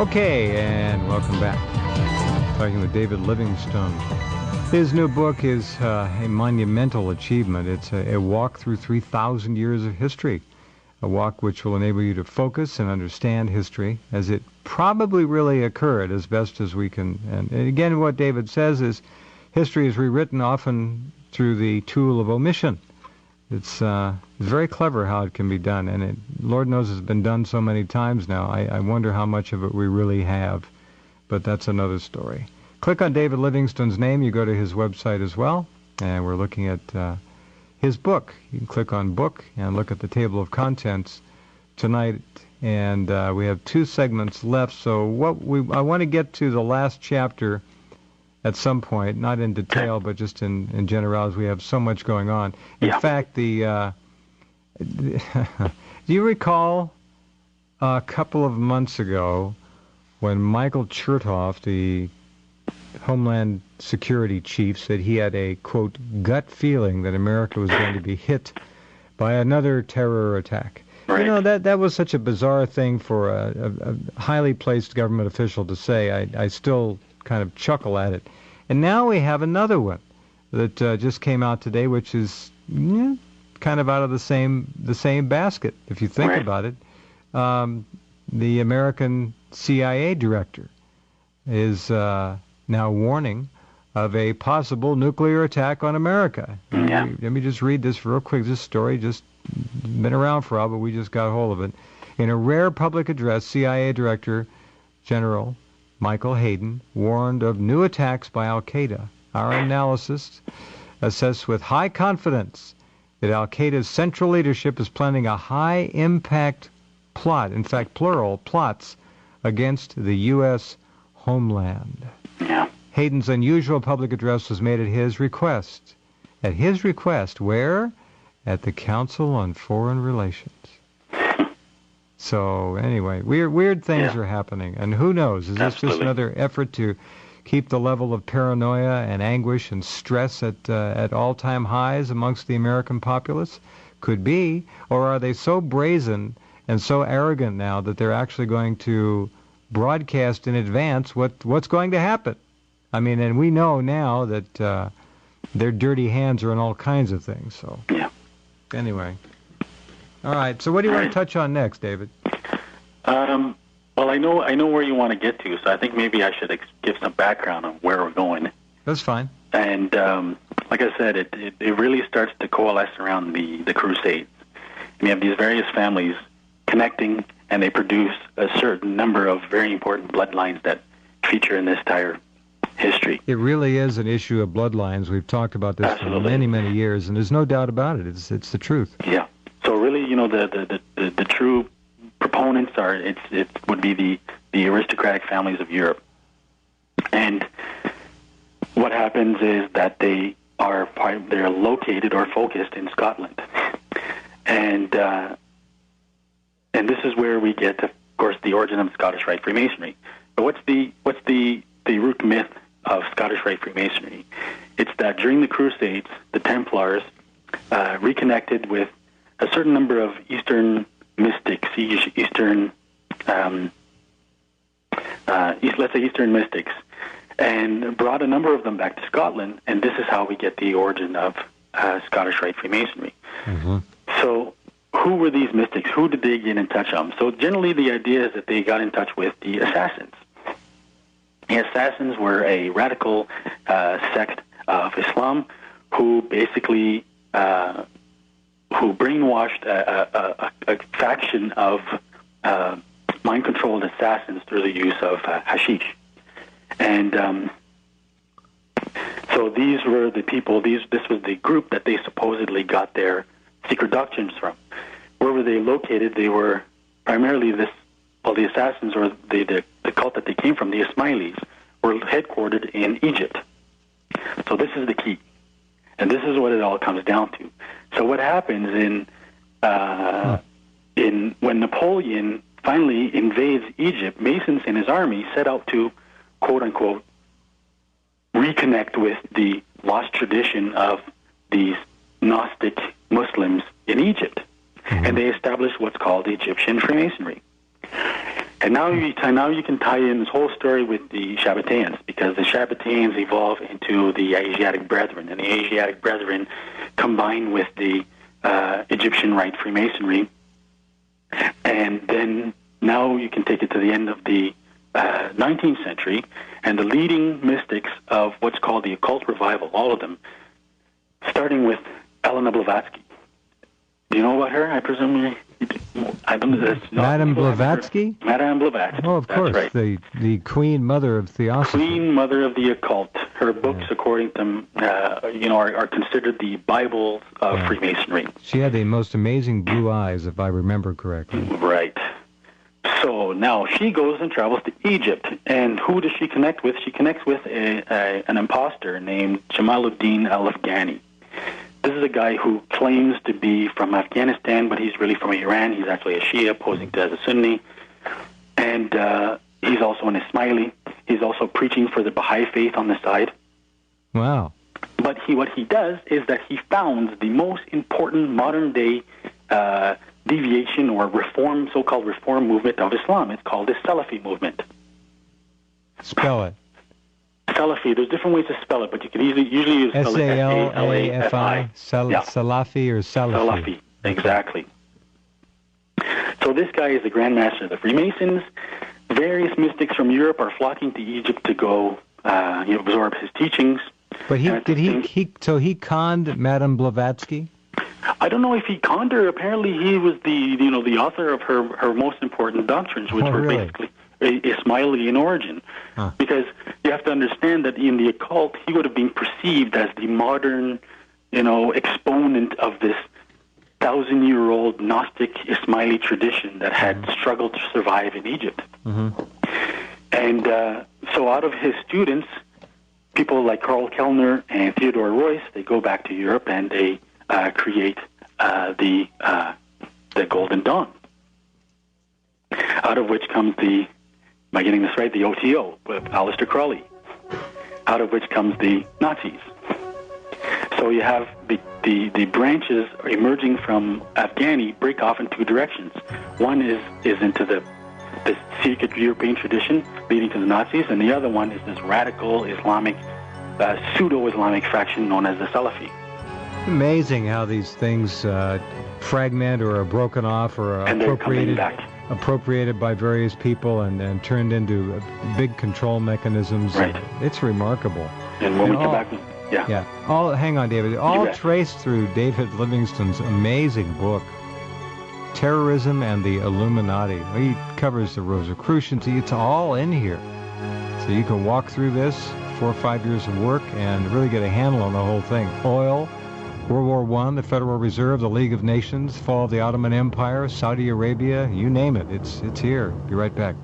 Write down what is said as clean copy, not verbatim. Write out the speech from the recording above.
Okay, and welcome back. Talking with David Livingstone. His new book is a monumental achievement. It's a walk through 3,000 years of history, a walk which will enable you to focus and understand history as it probably really occurred as best as we can. And again, what David says is history is rewritten often through the tool of omission. It's very clever how it can be done, and it, Lord knows it's been done so many times now. I wonder how much of it we really have, but that's another story. Click on David Livingstone's name. You go to his website as well, and we're looking at his book. You can click on book and look at the table of contents tonight, and we have 2 segments left. So I want to get to the last chapter at some point, not in detail, but just in general, as we have so much going on. In fact, do you recall a couple of months ago when Michael Chertoff, the Homeland Security chief, said he had a, quote, gut feeling that America was going to be hit by another terror attack? Right. You know, that was such a bizarre thing for a highly placed government official to say. I still kind of chuckle at it. And now we have another one that just came out today, which is kind of out of the same basket, if you think about it. The American CIA director is now warning of a possible nuclear attack on America. Yeah. Let me just read this real quick. This story just been around for a while, but we just got hold of it. In a rare public address, CIA Director General Michael Hayden warned of new attacks by Al-Qaeda. Our analysis assess with high confidence that Al-Qaeda's central leadership is planning a high-impact plot, in fact, plural, plots, against the U.S. homeland. Yeah. Hayden's unusual public address was made at his request. At his request, where? At the Council on Foreign Relations. So anyway, weird things are happening, and who knows? Is this just another effort to keep the level of paranoia and anguish and stress at all-time highs amongst the American populace? Could be. Or are they so brazen and so arrogant now that they're actually going to broadcast in advance what's going to happen? I mean, and we know now that their dirty hands are in all kinds of things. So anyway. All right, so what do you want to touch on next, David? Well, I know where you want to get to, so I think maybe I should give some background on where we're going. That's fine. And like I said, it really starts to coalesce around the Crusades. And you have these various families connecting, and they produce a certain number of very important bloodlines that feature in this entire history. It really is an issue of bloodlines. We've talked about this for many, many years, and there's no doubt about it. It's the truth. Yeah. So really, you know, the true proponents are it would be the aristocratic families of Europe, and what happens is that they're located or focused in Scotland, and this is where we get, of course, the origin of Scottish Rite Freemasonry. But what's the root myth of Scottish Rite Freemasonry? It's that during the Crusades, the Templars reconnected with a certain number of Eastern mystics, Eastern mystics, and brought a number of them back to Scotland, and this is how we get the origin of Scottish Rite Freemasonry. Mm-hmm. So who were these mystics? Who did they get in touch with? So generally the idea is that they got in touch with the Assassins. The Assassins were a radical sect of Islam who basically who brainwashed a faction of mind-controlled assassins through the use of hashish. And so these were the people, this was the group that they supposedly got their secret doctrines from. Where were they located? They were primarily the assassins, or the cult that they came from, the Ismailis, were headquartered in Egypt. So this is the key. And this is what it all comes down to. So what happens when Napoleon finally invades Egypt, Masons and his army set out to, quote unquote, reconnect with the lost tradition of these Gnostic Muslims in Egypt. Mm-hmm. And they established what's called Egyptian Freemasonry. And now you can tie in this whole story with the Shabbatayans, because the Shabbatayans evolve into the Asiatic Brethren, and the Asiatic Brethren combine with the Egyptian Rite Freemasonry. And then now you can take it to the end of the 19th century, and the leading mystics of what's called the occult revival, all of them, starting with Elena Blavatsky. Do you know about her? I presume I don't know. Madame Blavatsky? Madame Blavatsky. Oh, of course. That's right. The Queen Mother of Theosophy. Queen Mother of the Occult. Her books, according to them, are considered the Bible of Freemasonry. She had the most amazing blue eyes, if I remember correctly. Right. So now she goes and travels to Egypt, and who does she connect with? She connects with an imposter named Jamaluddin al-Afghani. This is a guy who claims to be from Afghanistan, but he's really from Iran. He's actually a Shia, posing as a Sunni. And he's also an Ismaili. He's also preaching for the Baha'i faith on the side. Wow. But what he does is that he founds the most important modern-day deviation or reform, so-called reform movement of Islam. It's called the Salafi movement. Spell it. Salafi. There's different ways to spell it, but you can usually use S-A-L-A-F-I. Salafi or Salafi. Salafi, exactly. So this guy is the Grand Master of the Freemasons. Various mystics from Europe are flocking to Egypt to go absorb his teachings. But he conned Madame Blavatsky? I don't know if he conned her. Apparently he was the author of her most important doctrines, which were basically Ismaili in origin. Huh. Because you have to understand that in the occult, he would have been perceived as the modern, exponent of this 1,000-year-old Gnostic Ismaili tradition that had struggled to survive in Egypt. Mm-hmm. And so out of his students, people like Karl Kellner and Theodore Royce, they go back to Europe and they create the Golden Dawn, out of which comes the, am I getting this right, the OTO, with Aleister Crowley, out of which comes the Nazis. So you have the branches emerging from Afghani break off in two directions. One is into the secret European tradition leading to the Nazis, and the other one is this radical Islamic, pseudo-Islamic faction known as the Salafi. Amazing how these things fragment or are broken off or are appropriated by various people and turned into big control mechanisms. Right. It's remarkable. And when we come back, hang on, David. All traced through David Livingstone's amazing book, Terrorism and the Illuminati. He covers the Rosicrucians. It's all in here. So you can walk through this, 4 or 5 years of work, and really get a handle on the whole thing. Oil, World War I, the Federal Reserve, the League of Nations, fall of the Ottoman Empire, Saudi Arabia, you name it. It's here. Be right back.